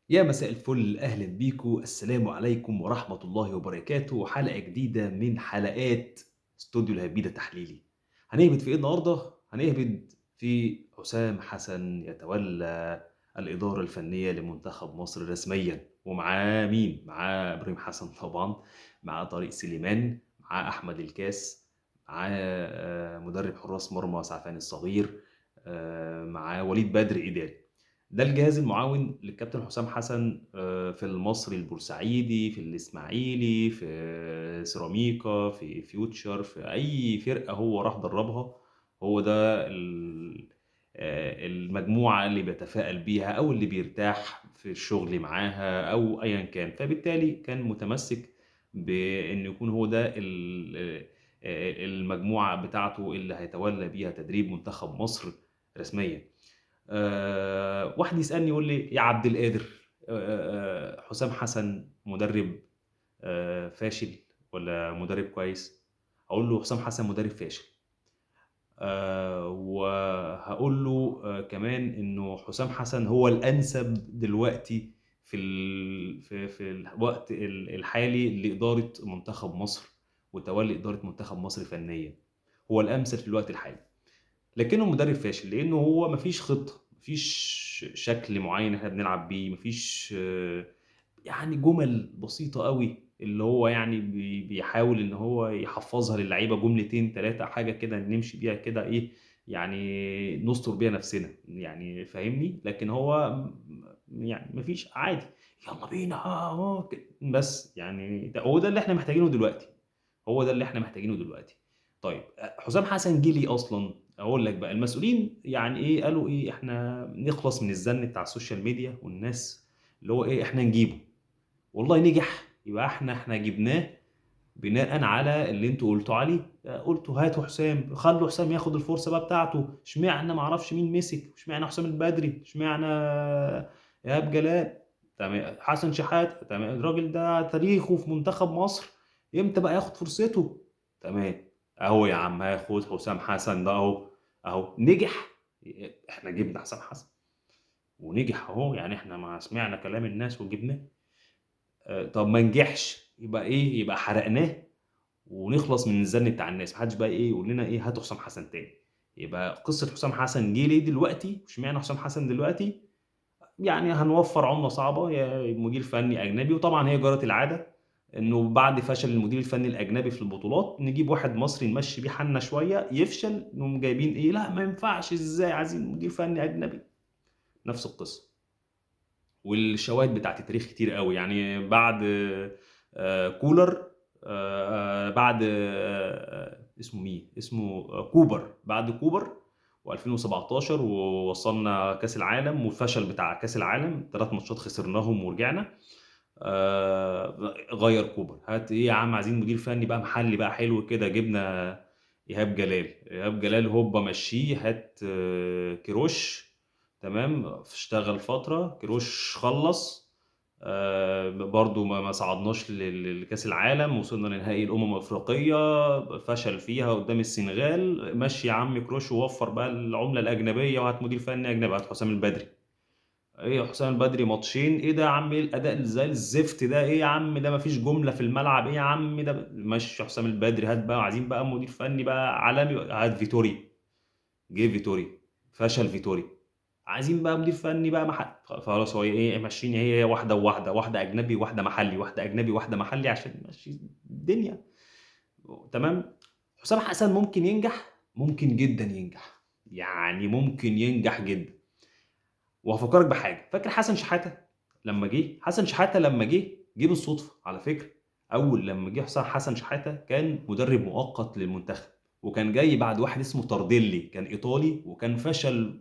يا مساء الفل، أهلا بيكم. السلام عليكم ورحمة الله وبركاته. حلقة جديدة من حلقات استوديو الهبيدة التحليلي. هنهبط في إيه النهاردة؟ هنهبط في حسام حسن يتولى الإدارة الفنية لمنتخب مصر رسميا، ومعاه مين؟ معاه إبراهيم حسن طبعا، معاه طارق سليمان، معاه أحمد الكاس، معاه مدرب حراس مرمى سعفان الصغير، معاه وليد بدر إداري. ده الجهاز المعاون للكابتن حسام حسن في المصري البورسعيدي، في الإسماعيلي، في سيراميكا، في فيوتشر، في أي فرقة هو راح دربها. هو ده المجموعة اللي بيتفائل بيها أو اللي بيرتاح في الشغل معاها أو أيا كان، فبالتالي كان متمسك بأن يكون هو ده المجموعة بتاعته اللي هيتولى بيها تدريب منتخب مصر رسميا. واحد يسألني يقول لي يا عبد القادر، حسام حسن مدرب فاشل ولا مدرب كويس؟ هقول له حسام حسن مدرب فاشل. وهقول له كمان انه حسام حسن هو الانسب دلوقتي في الوقت الحالي لإدارة منتخب مصر وتولي إدارة منتخب مصر فنيا. هو الأمثل في الوقت الحالي، لكنه مدرب فاشل لانه هو مفيش خطه، مفيش شكل معين احنا بنلعب بيه، مفيش يعني جمل بسيطه قوي اللي هو يعني بيحاول ان هو يحفظها للعيبه، جملتين ثلاثه حاجه كده نمشي بيها كده، ايه يعني نستر بيها نفسنا، يعني فاهمني. لكن هو يعني مفيش عادي، يلا بينا بس يعني هو ده اللي احنا محتاجينه دلوقتي. هو ده اللي احنا محتاجينه دلوقتي. طيب حسام حسن جه ليه اصلا؟ اقول لك بقى، المسؤولين يعني ايه قالوا ايه، احنا نخلص من الزن بتاع السوشيال ميديا والناس اللي هو ايه احنا نجيبه. والله نجح، يبقى احنا جبناه بناء على اللي انتوا قلتوا عليه. قلتوا هاتوا حسام، خلوا حسام ياخد الفرصه بقى بتاعته. اشمعنى ما اعرفش مين مسك، اشمعنى حسام البدري، اشمعنى ايهاب جلال، تمام، حسن شحات، تمام، الراجل ده تاريخه في منتخب مصر، امتى بقى ياخد فرصته؟ تمام، اهو يا عم هاخد حسام حسن ده اهو، اهو نجح. احنا جبنا حسام حسن ونجح اهو، يعني احنا ما سمعنا كلام الناس وجبناه. طب ما نجحش، يبقى ايه؟ يبقى حرقناه ونخلص من الزن بتاع الناس، محدش بقى ايه يقول لنا ايه هاتوا حسام حسن تاني. يبقى قصة حسام حسن جه ليه دلوقتي؟ اشمعنى حسام حسن دلوقتي؟ يعني هنوفر عملة صعبة يا مدير فني أجنبي، وطبعا هي جرت العادة إنه بعد فشل المدير الفني الأجنبي في البطولات نجيب واحد مصري نمشي بيه حالنا شوية، يفشل نقوم جايبين إيه، لا ما ينفعش، إزاي عايزين مدير فني أجنبي؟ نفس القصة. والشواهد بتاعت التاريخ كتير قوي، يعني بعد كولر، بعد اسمه مين، اسمه كوبر، بعد كوبر و2017 ووصلنا كاس العالم والفشل بتاع كاس العالم، 3 ماتشات خسرناهم ورجعنا. غير كوبر، هات ايه يا عم، عايزين مدير فني بقى محلي بقى حلو كده، جبنا ايهاب جلال. ايهاب جلال هوبا مشيه، هات كيروش، تمام، اشتغل فترة كيروش خلص. برضو ما صعدناش لكأس العالم، وصلنا لنهائي الأمم الأفريقية فشل فيها قدام السنغال. مشي يا عم كيروش ووفر بقى العملة الأجنبية وهات مدير فني أجنبي، هات حسام البدري. ايه يا حسام البدري ماتشين، ايه ده يا عم، ايه الاداء اللي زي الزفت ده، ايه يا عم ده مفيش جمله في الملعب، ايه يا عم ده، مشي حسام البدري، هات بقى، عايزين بقى مدير فني بقى عالمي، هات فيتوري. جه فيتوري، فشل فيتوري. عايزين بقى مدير فني بقى خلاص، هو ايه ماشيين، هي واحده وواحده، واحده اجنبي واحده محلي، واحده اجنبي واحده محلي عشان نمشي الدنيا. تمام. حسام حسن ممكن ينجح، ممكن جدا ينجح، يعني ممكن ينجح جدا. وهفكرك بحاجه، فاكر حسن شحاته لما جه؟ حسن شحاته لما جه بالصدفه على فكره. اول لما جه حسن شحاته كان مدرب مؤقت للمنتخب، وكان جاي بعد واحد اسمه تارديلي، كان ايطالي، وكان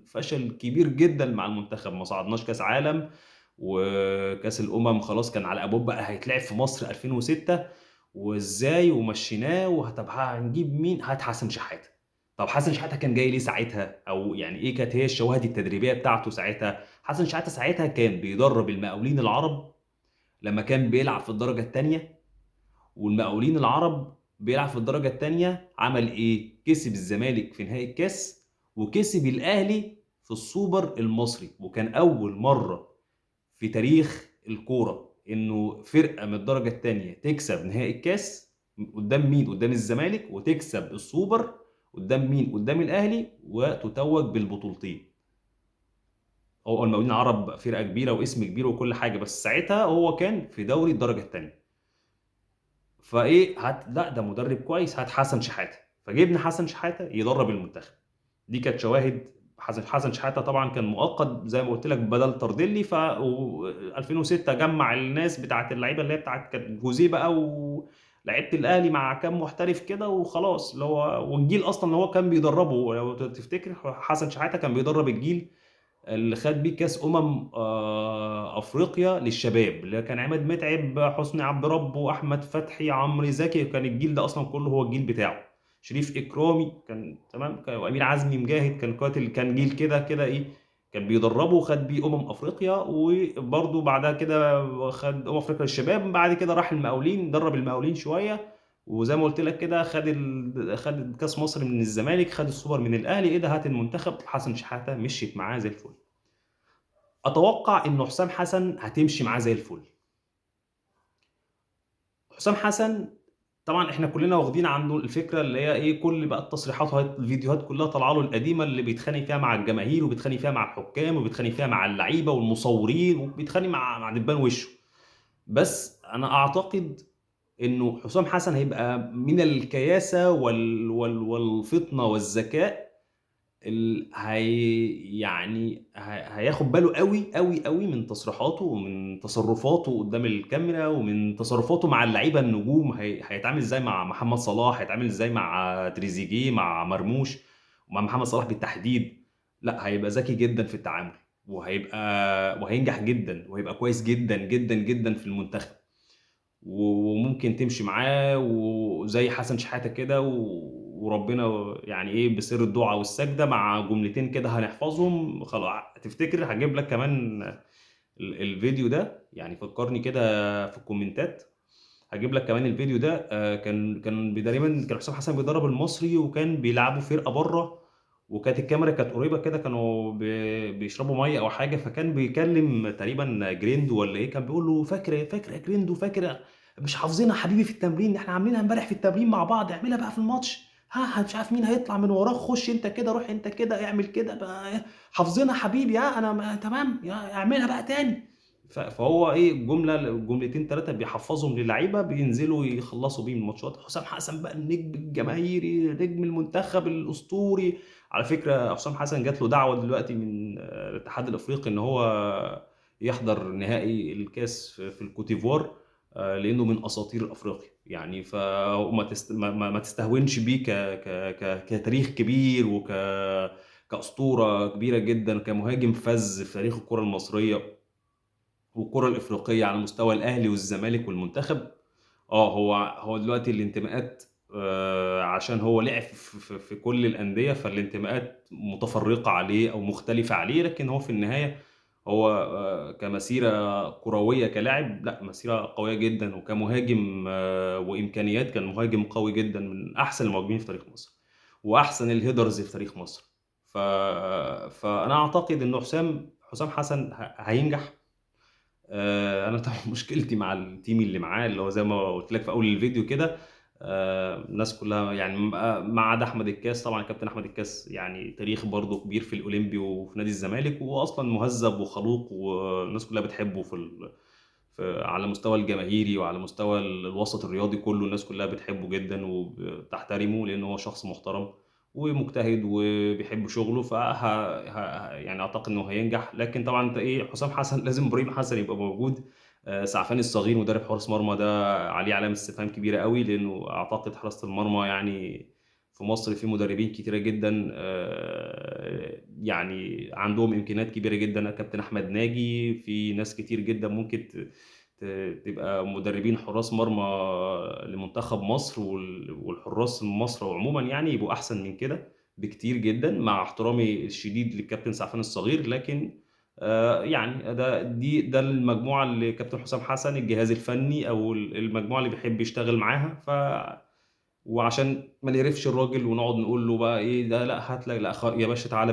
فشل كبير جدا مع المنتخب، ما صعدناش كاس عالم، وكاس الامم خلاص كان على ابواب بقى هيتلعب في مصر 2006، وازاي ومشيناه، طب هنجيب مين؟ هات حسن شحاته. طب حسن شحاته كان جاي ليه ساعتها، او يعني ايه كانت هي الشواهد التدريبيه بتاعته ساعتها؟ حسن شحاته ساعتها كان بيدرب المقاولين العرب لما كان بيلعب في الدرجه الثانيه، والمقاولين العرب بيلعب في الدرجه الثانيه عمل ايه؟ كسب الزمالك في نهائي الكاس، وكسب الاهلي في السوبر المصري، وكان اول مره في تاريخ الكورة إنه فرقة من الدرجة التانية تكسب نهائي الكاس قدام مين؟ قدام الزمالك، وتكسب السوبر قدام مين؟ قدام الأهلي، وتتوج بالبطولتين. هو المقاولين العرب فرقة كبيرة واسم كبير وكل حاجة، بس ساعتها هو كان في دوري الدرجة التانية. فايه لا ده مدرب كويس، هات حسن شحاته. فجبنا حسن شحاته يدرب المنتخب. دي كانت شواهد. حسن شحاته طبعا كان مؤقت زي ما قلت لك بدل تردلي. 2006 جمع الناس بتاعت اللعيبه اللي هي بتاعت كانت جوزيه بقى، ولعيبه الاهلي مع كام محترف كده وخلاص، اللي هو والجيل اصلا اللي هو كان بيدربه. لو تفتكر حسن شحاته كان بيدرب الجيل اللي خد بيه كاس افريقيا للشباب، اللي كان عماد متعب، حسني عبد رب، واحمد فتحي، عمرو زكي. كان الجيل ده اصلا كله هو الجيل بتاعه. شريف اكرامي كان تمام، وامير عزمي مجاهد كان قاتل. كان جيل كده كده ايه، كان بيدربه وخد بيه افريقيا. وبرده بعدها كده خد افريقيا للشباب. بعد كده راح المقاولين، درب المقاولين شويه. وزي ما قلت لك كده خد كاس مصر من الزمالك، خد السوبر من الاهلي. ايه ده، هات المنتخب. حسن شحاته مشيت معاه زي الفل. اتوقع ان حسام حسن هتمشي معاه زي الفل. حسام حسن طبعا احنا كلنا واخدين عنده الفكره اللي هي ايه، كل بقى التصريحات الفيديوهات كلها طالعه له القديمه، اللي بيتخانق فيها مع الجماهير، وبيتخانق فيها مع الحكام، وبيتخانق فيها مع اللعيبه والمصورين، وبيتخانق مع دبان وشه. بس انا اعتقد انه حسام حسن هيبقى من الكياسه والفطنه والذكاء. يعني هياخد باله قوي قوي قوي من تصريحاته ومن تصرفاته قدام الكاميرا، ومن تصرفاته مع اللعيبه النجوم. هيتعامل ازاي مع محمد صلاح، هيتعامل ازاي مع تريزيجيه، مع مرموش، ومع محمد صلاح بالتحديد. لا هيبقى ذكي جدا في التعامل، وهينجح جدا، وهيبقى كويس جدا جدا جدا في المنتخب. وممكن تمشي معاه وزي حسن شحاتة كده، وربنا يعني ايه بسر الدعاء والسجدة مع جملتين كده هنحفظهم خلاص. تفتكر هجيب لك كمان الفيديو ده، يعني فكرني كده في الكومنتات. هجيب لك كمان الفيديو ده. كان تقريبا كان حسام حسن بيدرب المصري، وكان بيلعبوا فرقة بره، وكانت الكاميرا كانت قريبة كده، كانوا بيشربوا مية او حاجة. فكان بيكلم تقريبا جريندو ولا ايه، كان بيقول له فاكر يا جريندو، فاكر مش حافظينها حبيبي في التمرين، احنا عاملينها امبارح في التمرين مع بعض، اعملها بقى في الماتش. ها مش عارف مين هيطلع من وراك، خش انت كده، روح انت كده، اعمل كده بقى، حافظينها حبيبي. ها انا تمام، اعملها بقى تاني. فهو ايه، جملتين ثلاثه بيحفظهم للعيبه، بينزلوا يخلصوا بيه الماتشات. حسام حسن بقى النجم الجماهيري، نجم المنتخب الاسطوري. على فكره حسام حسن جات له دعوه دلوقتي من الاتحاد الافريقي ان هو يحضر نهائي الكاس في الكوتيفوار، لانه من اساطير افريقيا يعني. فما ما تستهونش بيه كتاريخ كبير، كاسطوره كبيره جدا، كمهاجم فذ في تاريخ الكره المصريه والكرة الإفريقية على مستوى الأهلي والزمالك والمنتخب. هو دلوقتي الانتماءات، عشان هو لعب في كل الأندية، فالانتماءات متفرقة عليه أو مختلفة عليه. لكن هو في النهاية هو كمسيرة كروية كلاعب، لا مسيرة قوية جدا. وكمهاجم وإمكانيات، كان مهاجم قوي جدا، من أحسن المهاجمين في تاريخ مصر، وأحسن الهيدرز في تاريخ مصر. ف... فأنا أعتقد إنه حسام حسن هينجح. انا طبعا مشكلتي مع التيم اللي معاه، اللي هو زي ما قلت لك في اول الفيديو كده. الناس كلها يعني ما عدا احمد الكاس. طبعا كابتن احمد الكاس يعني تاريخ برضه كبير في الاولمبي وفي نادي الزمالك، واصلا مهذب وخلوق، والناس كلها بتحبه على مستوى الجماهيري، وعلى مستوى الوسط الرياضي كله. الناس كلها بتحبه جدا وبتحترمه، لانه هو شخص محترم ومجتهد وبيحب شغله. يعني اعتقد انه هينجح. لكن طبعا انت ايه، حسام حسن لازم ابراهيم حسن يبقى موجود. سعفان الصغير مدرب حراس مرمى ده عليه علامه استفهام كبيره قوي، لانه اعتقد حراسه المرمى يعني في مصر في مدربين كتيره جدا، يعني عندهم امكانيات كبيره جدا. كابتن احمد ناجي، في ناس كتير جدا ممكن تبقى مدربين حراس مرمى لمنتخب مصر والحراس مصر عموما، يعني يبقوا احسن من كده بكتير جدا، مع احترامي الشديد للكابتن سعفان الصغير. لكن يعني ده المجموعه اللي كابتن حسام حسن الجهاز الفني، او المجموعه اللي بيحب يشتغل معاها. وعشان ما نقرفش الراجل ونقعد نقول له بقى ايه ده، لا هات لك، لا يا باشا تعالى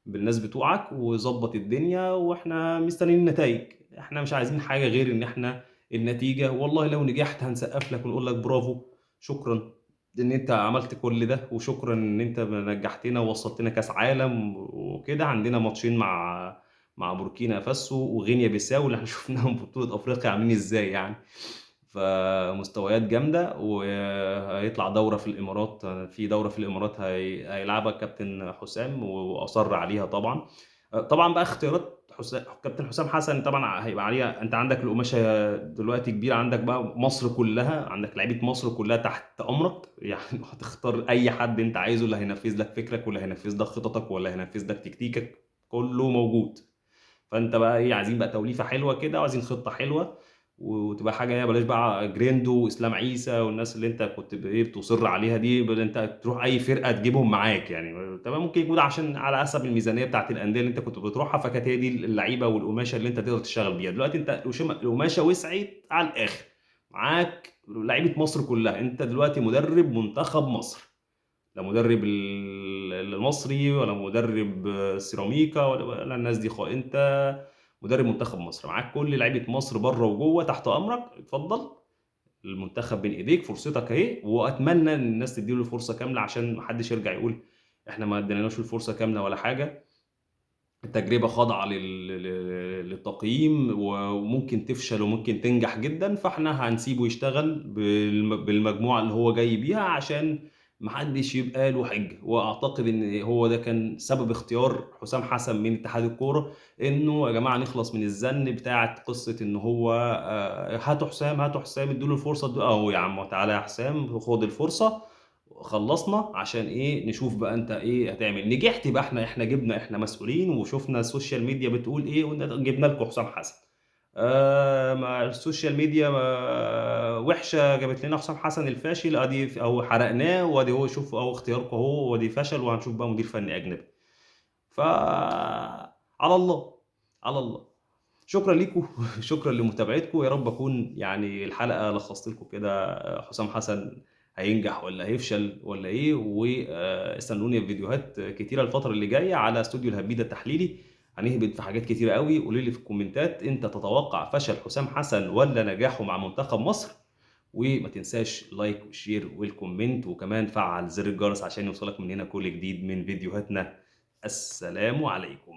بالناس بتوعك وظبط الدنيا، واحنا مستنيين النتائج. احنا مش عايزين حاجة غير ان احنا النتيجة، والله لو نجحت هنسقف لك ونقول لك برافو، شكرا ان انت عملت كل ده، وشكرا ان انت نجحتنا ووصلتنا كاس عالم وكده. عندنا ماتشين مع بوركينا فاسو وغينيا بيساو اللي احنا شفناهم في بطولة افريقيا عاملين ازاي يعني. فمستويات جامدة، وهيطلع دورة في الامارات، في دورة في الامارات هيلعبها كابتن حسام واصر عليها طبعا. طبعا بقى اختيارات كابتن حسام حسن طبعا هيبقى عليها. انت عندك القماشه دلوقتي كبيره، عندك بقى مصر كلها، عندك لعيبه مصر كلها تحت امرك يعني. هتختار اي حد انت عايزه، اللي هينفذ لك فكرك ولا هينفذ لك خططك ولا هينفذ لك تكتيكك، كله موجود. فانت بقى ايه، عايزين بقى توليفه حلوه كده، وعايزين خطه حلوه، وتبقى حاجه ايه، بلاش بقى جريندو واسلام عيسى والناس اللي انت كنت ايه بتصر عليها دي، انت تروح اي فرقه تجيبهم معاك يعني. تمام، ممكن يكون عشان على حسب الميزانيه بتاعت الانديه اللي انت كنت بتروحها، فكانت هي دي اللعيبه والقماشه اللي انت تقدر تشتغل بيها. دلوقتي انت القماشه وسعت على الاخر، معاك لعيبه مصر كلها. انت دلوقتي مدرب منتخب مصر، لا مدرب المصري ولا مدرب سيراميكا ولا الناس دي خالص. انت مدرب منتخب مصر، معاك كل لعيبه مصر بره وجوه، تحت امرك، اتفضل. المنتخب بين ايديك، فرصتك اهي. واتمنى ان الناس تديله الفرصه كامله، عشان محدش يرجع يقول احنا ما اديناش الفرصه كامله ولا حاجه. التجربه خاضعه للتقييم، وممكن تفشل وممكن تنجح جدا. فاحنا هنسيبه يشتغل بالمجموعه اللي هو جاي بيها، عشان محدش يبقى له حجه. واعتقد ان هو ده كان سبب اختيار حسام حسن من اتحاد الكوره، انه يا جماعه نخلص من الزن بتاعه قصه ان هو هاتوا حسام، هاتوا حسام، ادوا له الفرصه، اهو يا عم تعالى يا حسام خد الفرصه. خلصنا عشان ايه؟ نشوف بقى انت ايه هتعمل. نجحت يبقى احنا جبنا، احنا مسؤولين وشفنا السوشيال ميديا بتقول ايه، جبنا لكم حسام حسن. ما السوشيال ميديا وحشه، جابت لنا حسام حسن الفاشل، ادي او حرقناه، وادي هو شوف اهو اختياركم اهو، وادي فشل، وهنشوف بقى مدير فني اجنبي. ف على الله، على الله. شكرا لكم شكرا لمتابعتكم. يا رب اكون يعني الحلقه لخصت لكم كده حسام حسن هينجح ولا هيفشل ولا ايه. واستنوني في فيديوهات كتيره الفتره اللي جايه على استوديو الهبيده التحليلي. هنهبط في حاجات كتيره قوي. قولوا لي في الكومنتات انت تتوقع فشل حسام حسن ولا نجاحه مع منتخب مصر. وما تنساش لايك والشير والكومنت، وكمان فعل زر الجرس عشان يوصلك مننا كل جديد من فيديوهاتنا. السلام عليكم.